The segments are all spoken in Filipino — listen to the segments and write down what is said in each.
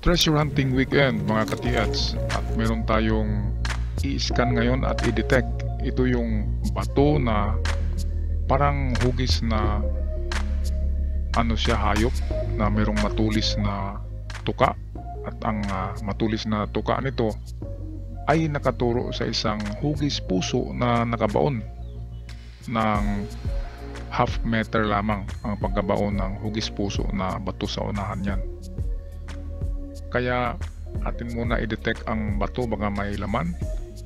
Treasure hunting weekend mga katiats, at meron tayong i-scan ngayon at i-detect. Ito yung bato na parang hugis na hayop na merong matulis na tuka, at ang matulis na tuka nito ay nakaturo sa isang hugis puso na nakabaon ng half meter lamang ang pagkabaon ng hugis puso na bato sa unahan yan. Kaya atin muna i-detect ang bato, baka may laman,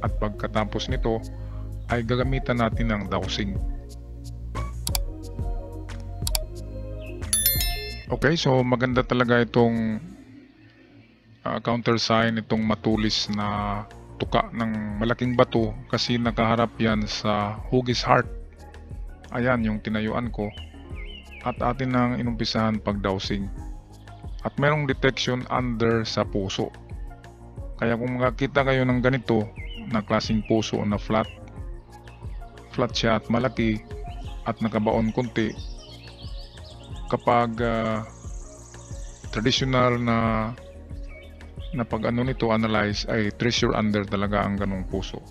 at pagkatapos nito ay gagamitan natin ng dowsing. Okay, so maganda talaga itong counter sign, itong matulis na tuka ng malaking bato, kasi nakaharap yan sa hugis heart. Ayan yung tinayuan ko, at atin nang inumpisahan pag dowsing. At merong detection under sa puso. Kaya kung makakita kayo ng ganito na klaseng puso na flat siya at malaki at nakabaon konti, kapag traditional na pag nito analyze, ay treasure under talaga ang ganong puso.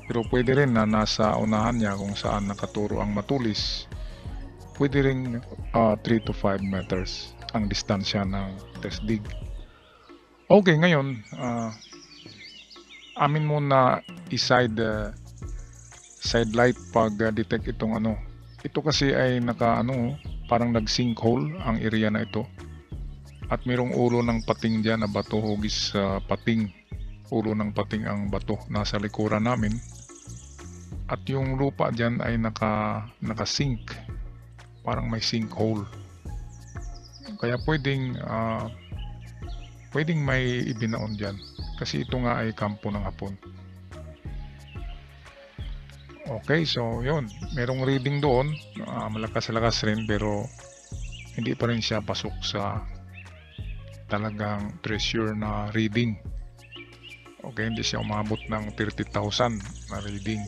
Pero pwede rin na nasa unahan niya kung saan nakaturo ang matulis. Pwede rin 3 to 5 meters ang distansya ng test dig. Okay, ngayon amin muna i-side light pag detect itong ito, kasi ay parang nag-sinkhole ang area na ito, at mayroong ulo ng pating dyan na bato, hugis pating, ulo ng pating ang bato nasa likuran namin, at yung lupa dyan ay naka-sink, parang may sinkhole. Kaya pwedeng may ibinaon dyan, kasi ito nga ay kampo ng hapon. Okay, so yun, merong reading doon, malakas-lakas rin, pero hindi pa rin siya pasok sa talagang treasure na reading. Okay, hindi siya umabot ng 30,000 na reading.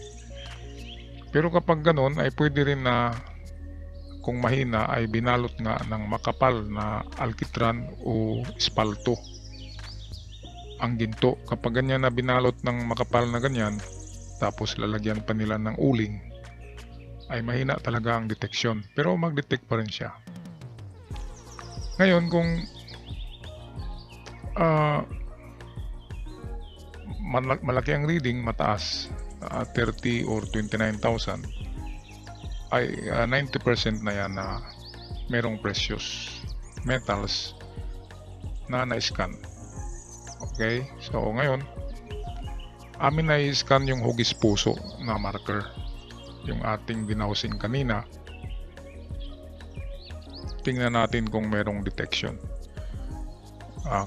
Pero kapag ganun, ay pwede rin na kung mahina ay binalot nga ng makapal na alkitran o espalto ang ginto. Kapag ganyan na binalot ng makapal na ganyan, tapos lalagyan pa nila ng uling, ay mahina talaga ang detection, pero mag-detect pa rin siya. Ngayon kung malaki ang reading, mataas, 30 or 29,000, ay 90% na yan na merong precious metals na na-scan. Okay, so ngayon amin na i-scan yung hugis puso na marker, yung ating dinausing kanina. Tingnan natin kung merong detection.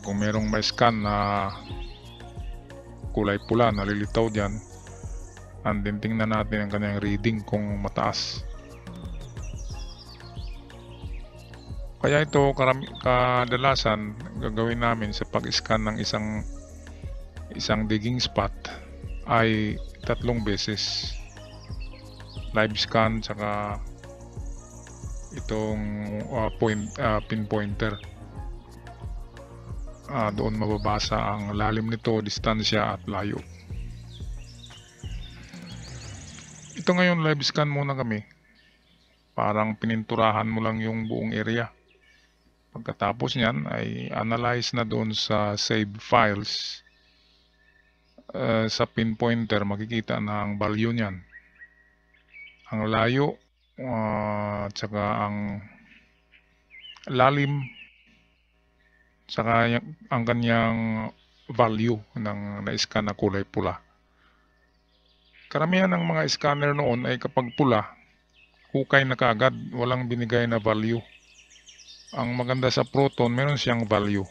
Kung merong ma-scan na kulay pula, nalilitaw dyan, and then tingnan natin ang kanyang reading kung mataas. Kaya ito kadalasan gagawin namin sa pag-scan ng isang digging spot ay 3 beses. Live scan, saka itong pinpointer. Doon mababasa ang lalim nito, distansya at layo. Ito ngayon, live scan muna kami. Parang pininturahan mo lang yung buong area. Pagkatapos niyan ay analyze na doon sa save files. Sa pinpointer makikita na ang value niyan, ang layo, at saka ang lalim, saka ang kanyang value ng na-scan na kulay pula. Karamihan ng mga scanner noon ay kapag pula, hukay na kaagad, walang binigay na value. Ang maganda sa Proton, meron siyang value.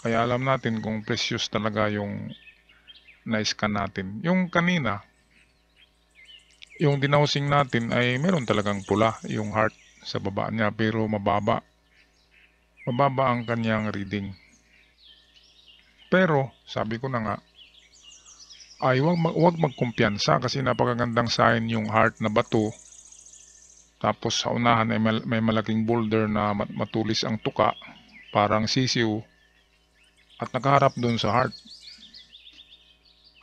Kaya alam natin kung precious talaga yung na-scan natin. Yung kanina, yung dinausing natin ay meron talagang pula yung heart sa baba niya, pero mababa ang kanyang reading. Pero sabi ko na nga, ay wag magkumpiyansa, kasi napakagandang sign yung heart na bato. Tapos sa unahan ay may malaking boulder na matulis ang tuka, parang sisiw. at nakaharap dun sa heart.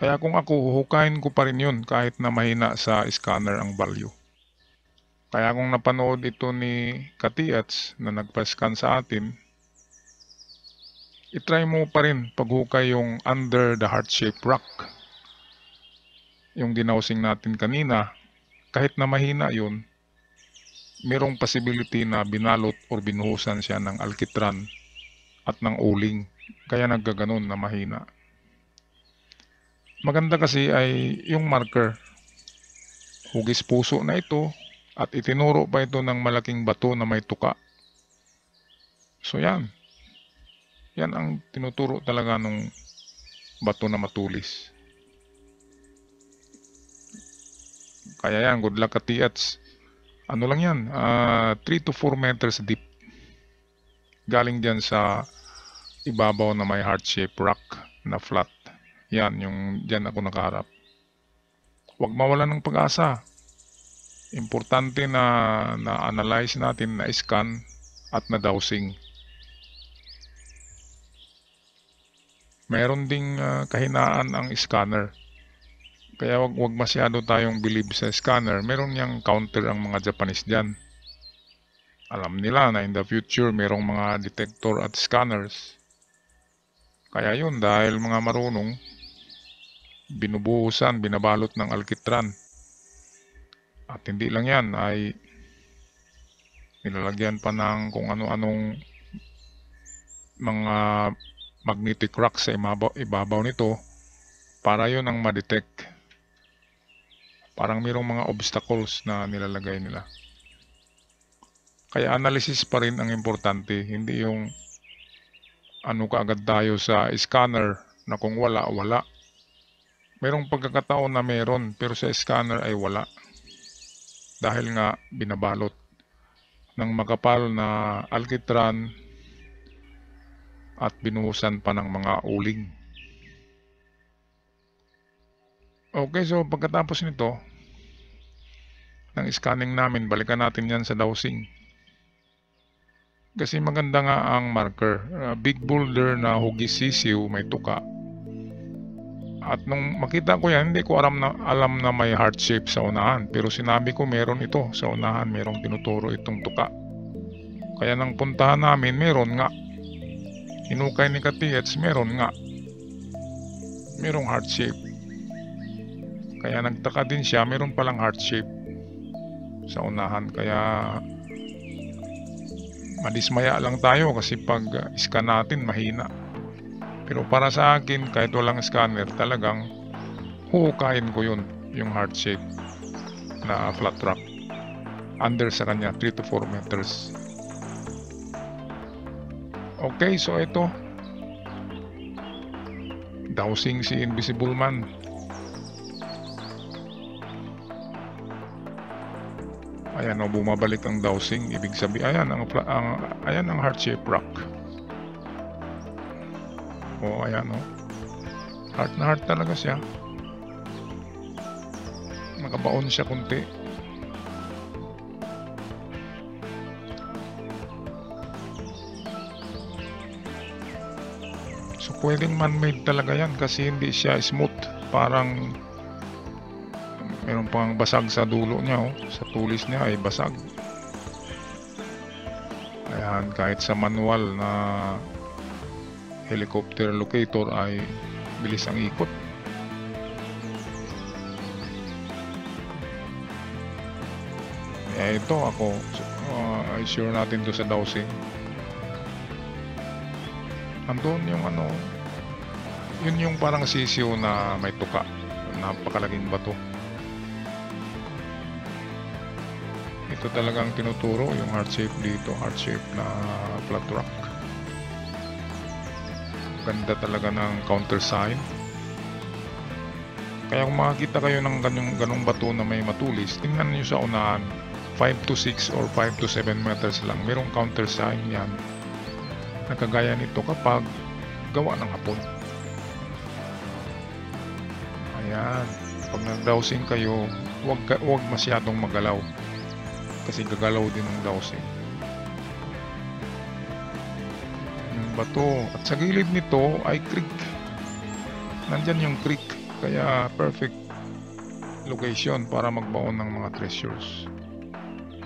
Kaya kung ako, huhukayin ko pa rin yun kahit na mahina sa scanner ang value. Kaya kung napanood ito ni Katiats na nagpa-scan sa atin, itry mo pa rin paghukay yung under the heart-shaped rock. Yung dinausing natin kanina, kahit na mahina yun, merong possibility na binalot or binuhusan siya ng alkitran at ng uling. Kaya naggaganon na mahina. Maganda kasi ay yung marker. Hugis puso na ito at itinuro pa ito ng malaking bato na may tuka. So yan. Yan ang tinuturo talaga ng bato na matulis. Kaya yan, good luck Katiats. Ano lang yan, 3 to 4 meters deep. Galing dyan sa ibabaw na may heart-shaped rock na flat. Yan, yung dyan ako nakaharap. Huwag mawalan ng pag-asa. Importante na na-analyze natin, na-scan at na-dowsing. Meron ding kahinaan ang scanner. Kaya wag masyado tayong believe sa scanner. Meron niyang counter ang mga Japanese dyan. Alam nila na in the future merong mga detector at scanners. Kaya yun, dahil mga marunong, binubuhusan, binabalot ng alkitran. At hindi lang yan, ay nilalagyan pa ng kung ano-anong mga magnetic rock sa ibabaw nito para yun ang ma-detect. Parang mayroong mga obstacles na nilalagay nila. Kaya analysis pa rin ang importante, hindi yung ano kaagad tayo sa scanner na kung wala, wala. Merong pagkakataon na meron pero sa scanner ay wala. Dahil nga binabalot ng makapal na alkitran at binuhusan pa ng mga uling. Okay, so pagkatapos nito ng scanning namin, balikan natin yan sa dowsing. Kasi maganda nga ang marker. Big boulder na hugis sisiw, may tuka. At nung makita ko yan, hindi ko alam na may heart shape sa unahan. Pero sinabi ko meron ito sa unahan, merong tinuturo itong tuka. Kaya nang puntahan namin, meron nga. Hinukay ni Katiats, meron nga. Merong heart shape. Kaya nagtaka din siya, meron palang heart shape sa unahan. Kaya madismaya lang tayo kasi pag scan natin mahina. Pero para sa akin, kahit walang scanner, talagang huhukayin ko yun, yung heart shape na flat rock. Under sa kanya, 3 to 4 meters. Okay, so ito. Dowsing si Invisible Man. Ayan o, bumabalik ang dowsing. Ibig sabihin, ayan ang heart shape rock. O, ayan o. Heart na heart talaga siya. Nakabaon siya kunti. So, pwedeng man-made talaga yan kasi hindi siya smooth. Parang meron pang basag sa dulo niya. Oh. Sa tulis niya ay basag. Ayan, kahit sa manual na helicopter locator ay bilis ang ikot. Ito ako, ay sure natin to sa dowsing. Andun yung yun yung parang sisiyo na may tuka, napakalaging bato. Ito talagang tinuturo yung heart shape dito, heart shape na flat rock. Ganda talaga ng counter sign. Kaya kung makakita kayo ng ganong bato na may matulis, tingnan nyo sa unahan, 5 to 6 or 5 to 7 meters lang. Merong counter sign yan. Nakagaya nito kapag gawa ng hapon. Ayan. Pag nag-dowsing kayo, huwag masyadong magalaw. Kasi gagalaw din ng dowsing. bato. At sa gilid nito ay creek. Nandyan yung creek. Kaya perfect location para magbaon ng mga treasures.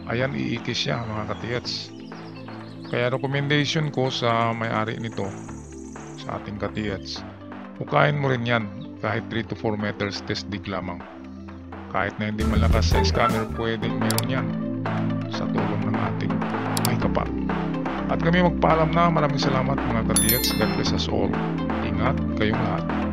Ayan, iikis siya mga katiyats. Kaya recommendation ko sa may-ari nito, sa ating katiyats, hukayin mo rin yan kahit 3 to 4 meters test dig lamang. Kahit na hindi malakas sa scanner, pwedeng meron yan sa tulong ng ating may kapal. At kami magpaalam na. Maraming salamat mga katiyats. God bless us all. Ingat kayong lahat.